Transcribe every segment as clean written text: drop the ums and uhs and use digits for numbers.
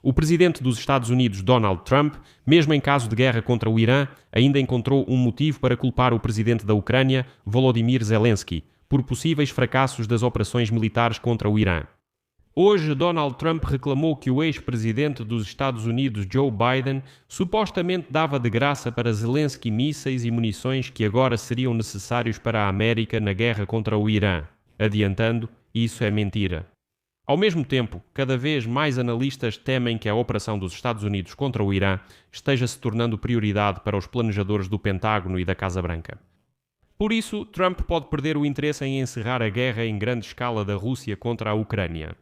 O presidente dos Estados Unidos, Donald Trump, mesmo em caso de guerra contra o Irã, ainda encontrou um motivo para culpar o presidente da Ucrânia, Volodymyr Zelensky, por possíveis fracassos das operações militares contra o Irã. Hoje, Donald Trump reclamou que o ex-presidente dos Estados Unidos, Joe Biden, supostamente dava de graça para Zelensky mísseis e munições que agora seriam necessários para a América na guerra contra o Irã, adiantando, isso é mentira. Ao mesmo tempo, cada vez mais analistas temem que a operação dos Estados Unidos contra o Irã esteja se tornando prioridade para os planejadores do Pentágono e da Casa Branca. Por isso, Trump pode perder o interesse em encerrar a guerra em grande escala da Rússia contra a Ucrânia.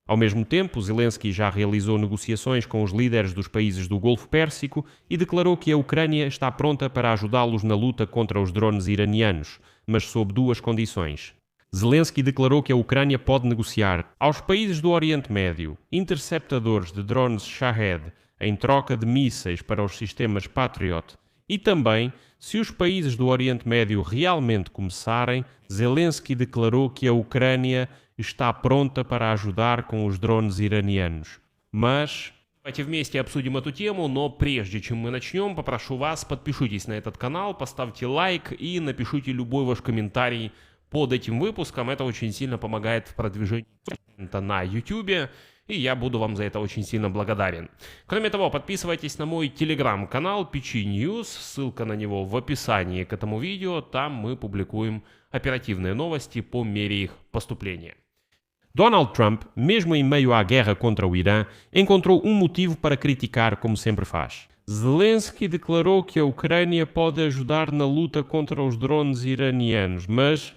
Ao mesmo tempo, Zelensky já realizou negociações com os líderes dos países do Golfo Pérsico e declarou que a Ucrânia está pronta para ajudá-los na luta contra os drones iranianos, mas sob duas condições. Zelensky declarou que a Ucrânia pode negociar aos países do Oriente Médio interceptadores de drones Shahed em troca de mísseis para os sistemas Patriot e também, se os países do Oriente Médio realmente começarem, Zelensky declarou que a Ucrânia está pronta para ajudar com os drones iranianos. Mas... Давайте вместе обсудим эту тему, но прежде чем мы начнем, попрошу вас, подпишитесь на этот канал, поставьте лайк и напишите любой ваш комментарий под этим выпуском. Это очень сильно помогает в продвижении контента на YouTube, и я буду вам за это очень сильно благодарен. Кроме того, подписывайтесь на мой телеграм-канал PC News, ссылка на него в описании к этому видео, там мы публикуем оперативные новости по мере их поступления. Donald Trump, mesmo em meio à guerra contra o Irã, encontrou um motivo para criticar, como sempre faz. Zelensky declarou que a Ucrânia pode ajudar na luta contra os drones iranianos, mas...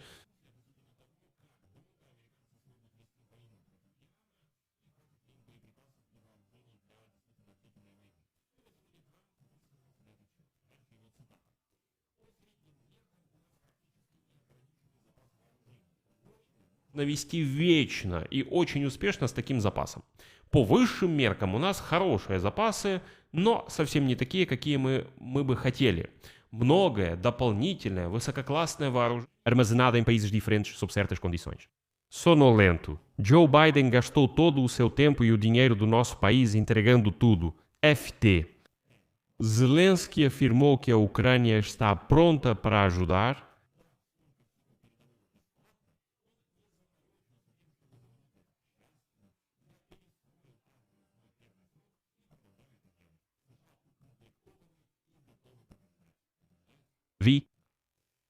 навести вечно и очень успешно с таким запасом. По высшим меркам у нас хорошие запасы, но совсем не такие, какие мы бы хотели. Многое, дополнительное, высококлассное вооружение. Armazenado em países diferentes sob certas condições. Sonolento. Joe Biden gastou todo o seu tempo e o dinheiro do nosso país entregando tudo. FT. Zelensky afirmou que a Ucrânia está pronta para ajudar.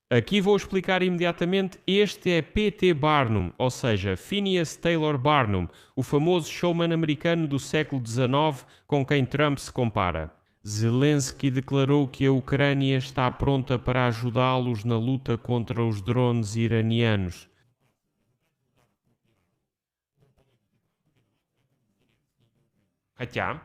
Aqui vou explicar imediatamente. Este é P.T. Barnum, ou seja, Phineas Taylor Barnum, o famoso showman americano do século XIX com quem Trump se compara. Zelensky declarou que a Ucrânia está pronta para ajudá-los na luta contra os drones iranianos. Хотя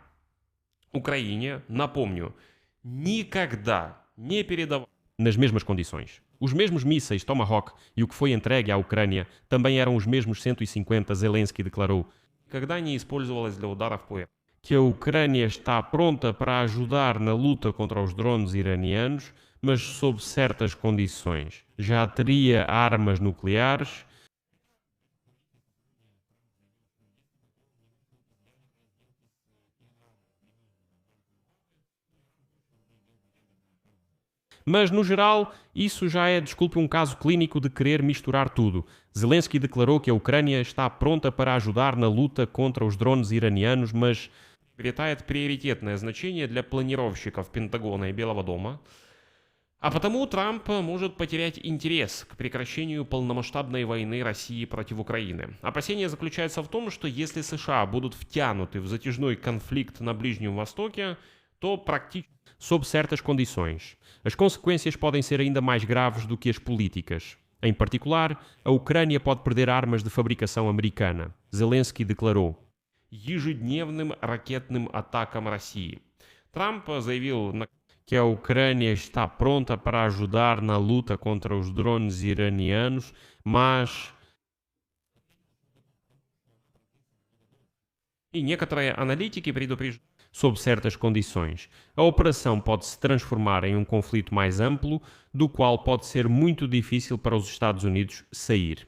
Украине, напомню, никогда не передавал nas mesmas condições. Os mesmos mísseis Tomahawk e o que foi entregue à Ucrânia também eram os mesmos 150, Zelensky declarou. Никогда не использовалось для ударов по Que a Ucrânia está pronta para ajudar na luta contra os drones iranianos, mas sob certas condições. Já teria armas nucleares. Mas, no geral, isso já é, desculpe, um caso clínico de querer misturar tudo. Zelensky declarou que a Ucrânia está pronta para ajudar na luta contra os drones iranianos, mas... Обретает приоритетное значение для планировщиков Пентагона и Белого дома, а потому Трамп может потерять интерес к прекращению полномасштабной войны России против Украины. Опасение заключается в том, что если США будут втянуты в затяжной конфликт на Ближнем Востоке, то практически... Sob certas condições. As consequências podem ser ainda mais graves do que as políticas. Em particular, a Ucrânia pode perder armas de fabricação americana. Zelensky declarou. Ежедневным ракетным атакам России. Трамп заявил que a Ucrânia está pronta para ajudar na luta contra os drones iranianos, mas... И некоторые аналитики предупреждают. Sob certas condições. A operação pode se transformar em um conflito mais amplo, do qual pode ser muito difícil para os Estados Unidos sair.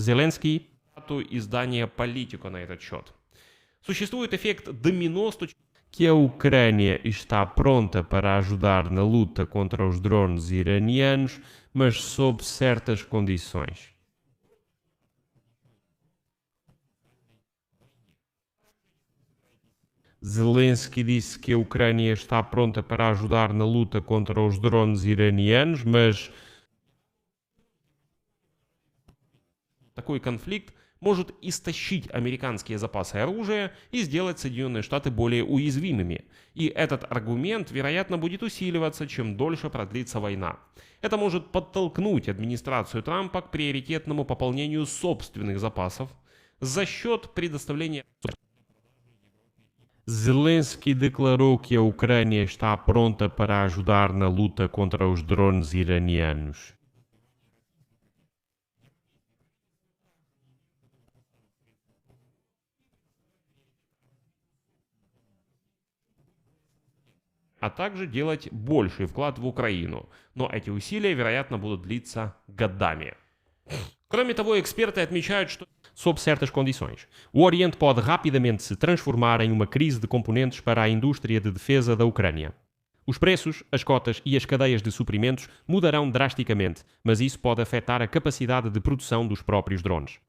Zelensky, издание «Политико» на этот счет. Sуществует эффект домино с точки que a Ucrânia está pronta para ajudar na luta contra os drones iranianos, mas sob certas condições. Zelensky disse que a Ucrânia está pronta para ajudar na luta contra os drones iranianos, mas такой конфликт может истощить американские запасы оружия и сделать Соединенные Штаты более уязвимыми. И этот аргумент, вероятно, будет усиливаться, чем дольше продлится война. Это может подтолкнуть администрацию Трампа к приоритетному пополнению собственных запасов за счет предоставления... Zelensky declarou que a Ucrânia está pronta para ajudar na luta contra os drones iranianos. а также делать больший вклад в Украину. Но эти усилия, вероятно, будут длиться годами. Кроме того, эксперты отмечают, что sob certas condições. O Oriente pode rapidamente se transformar em uma crise de componentes para a indústria de defesa da Ucrânia. Os preços, as cotas e as cadeias de suprimentos mudarão drasticamente, mas isso pode afetar a capacidade de produção dos próprios drones.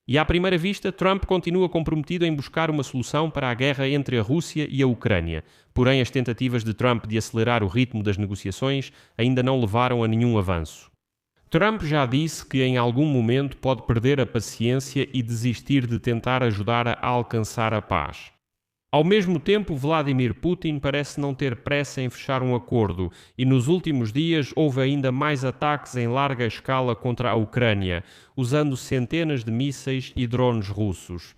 E à primeira vista, Trump continua comprometido em buscar uma solução para a guerra entre a Rússia e a Ucrânia. Porém, as tentativas de Trump de acelerar o ritmo das negociações ainda não levaram a nenhum avanço. Trump já disse que em algum momento pode perder a paciência e desistir de tentar ajudar a alcançar a paz. Ao mesmo tempo, Vladimir Putin parece não ter pressa em fechar um acordo e nos últimos dias houve ainda mais ataques em larga escala contra a Ucrânia, usando centenas de mísseis e drones russos.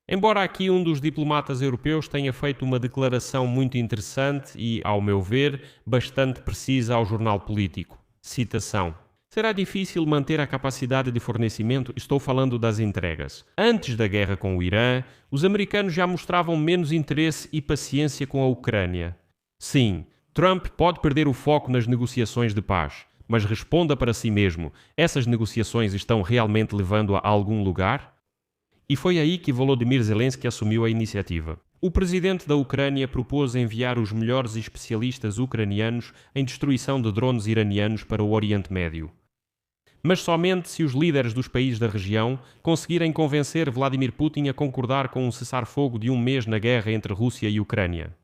Embora aqui um dos diplomatas europeus tenha feito uma declaração muito interessante e, ao meu ver, bastante precisa ao jornal político. Citação. Será difícil manter a capacidade de fornecimento, estou falando das entregas. Antes da guerra com o Irã, os americanos já mostravam menos interesse e paciência com a Ucrânia. Sim, Trump pode perder o foco nas negociações de paz, mas responda para si mesmo, essas negociações estão realmente levando a algum lugar? E foi aí que Volodymyr Zelensky assumiu a iniciativa. O presidente da Ucrânia propôs enviar os melhores especialistas ucranianos em destruição de drones iranianos para o Oriente Médio. Mas somente se os líderes dos países da região conseguirem convencer Vladimir Putin a concordar com um cessar-fogo de um mês na guerra entre Rússia e Ucrânia.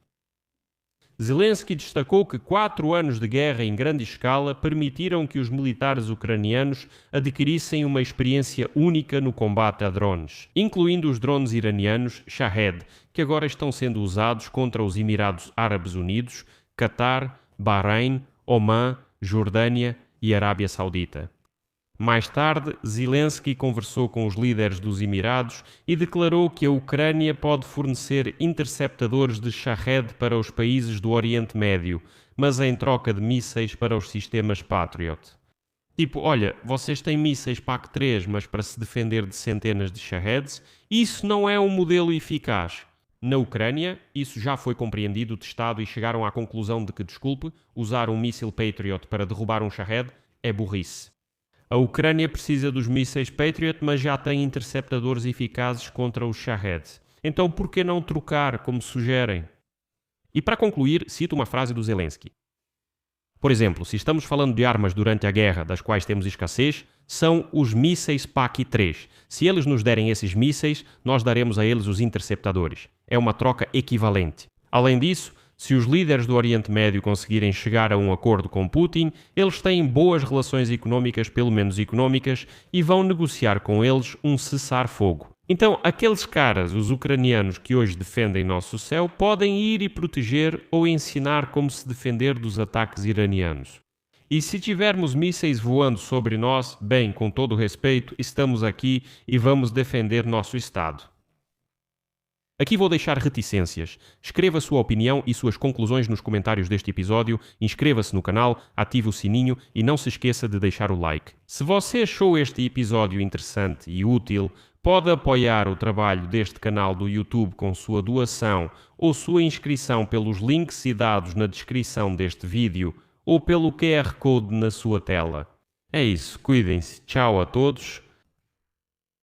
Zelensky destacou que 4 anos de guerra em grande escala permitiram que os militares ucranianos adquirissem uma experiência única no combate a drones, incluindo os drones iranianos Shahed, que agora estão sendo usados contra os Emirados Árabes Unidos, Catar, Bahrein, Omã, Jordânia e Arábia Saudita. Mais tarde, Zelensky conversou com os líderes dos Emirados e declarou que a Ucrânia pode fornecer interceptadores de Shahed para os países do Oriente Médio, mas em troca de mísseis para os sistemas Patriot. Tipo, olha, vocês têm mísseis PAC-3, mas para se defender de centenas de Shaheds, isso não é um modelo eficaz. Na Ucrânia, isso já foi compreendido, testado e chegaram à conclusão de que, desculpe, usar um míssil Patriot para derrubar um Shahed é burrice. A Ucrânia precisa dos mísseis Patriot, mas já tem interceptadores eficazes contra os Shahed. Então por que não trocar, como sugerem? E para concluir, cito uma frase do Zelensky. Por exemplo, se estamos falando de armas durante a guerra das quais temos escassez, são os mísseis PAC-3. Se eles nos derem esses mísseis, nós daremos a eles os interceptadores. É uma troca equivalente. Além disso, se os líderes do Oriente Médio conseguirem chegar a um acordo com Putin, eles têm boas relações económicas, pelo menos económicas, e vão negociar com eles um cessar-fogo. Então, aqueles caras, os ucranianos que hoje defendem nosso céu, podem ir e proteger ou ensinar como se defender dos ataques iranianos. E se tivermos mísseis voando sobre nós, bem, com todo o respeito, estamos aqui e vamos defender nosso Estado. Aqui vou deixar reticências. Escreva sua opinião e suas conclusões nos comentários deste episódio, inscreva-se no canal, ative o sininho e não se esqueça de deixar o like. Se você achou este episódio interessante e útil, pode apoiar o trabalho deste canal do YouTube com sua doação ou sua inscrição pelos links e dados na descrição deste vídeo ou pelo QR Code na sua tela. É isso, cuidem-se. Tchau a todos.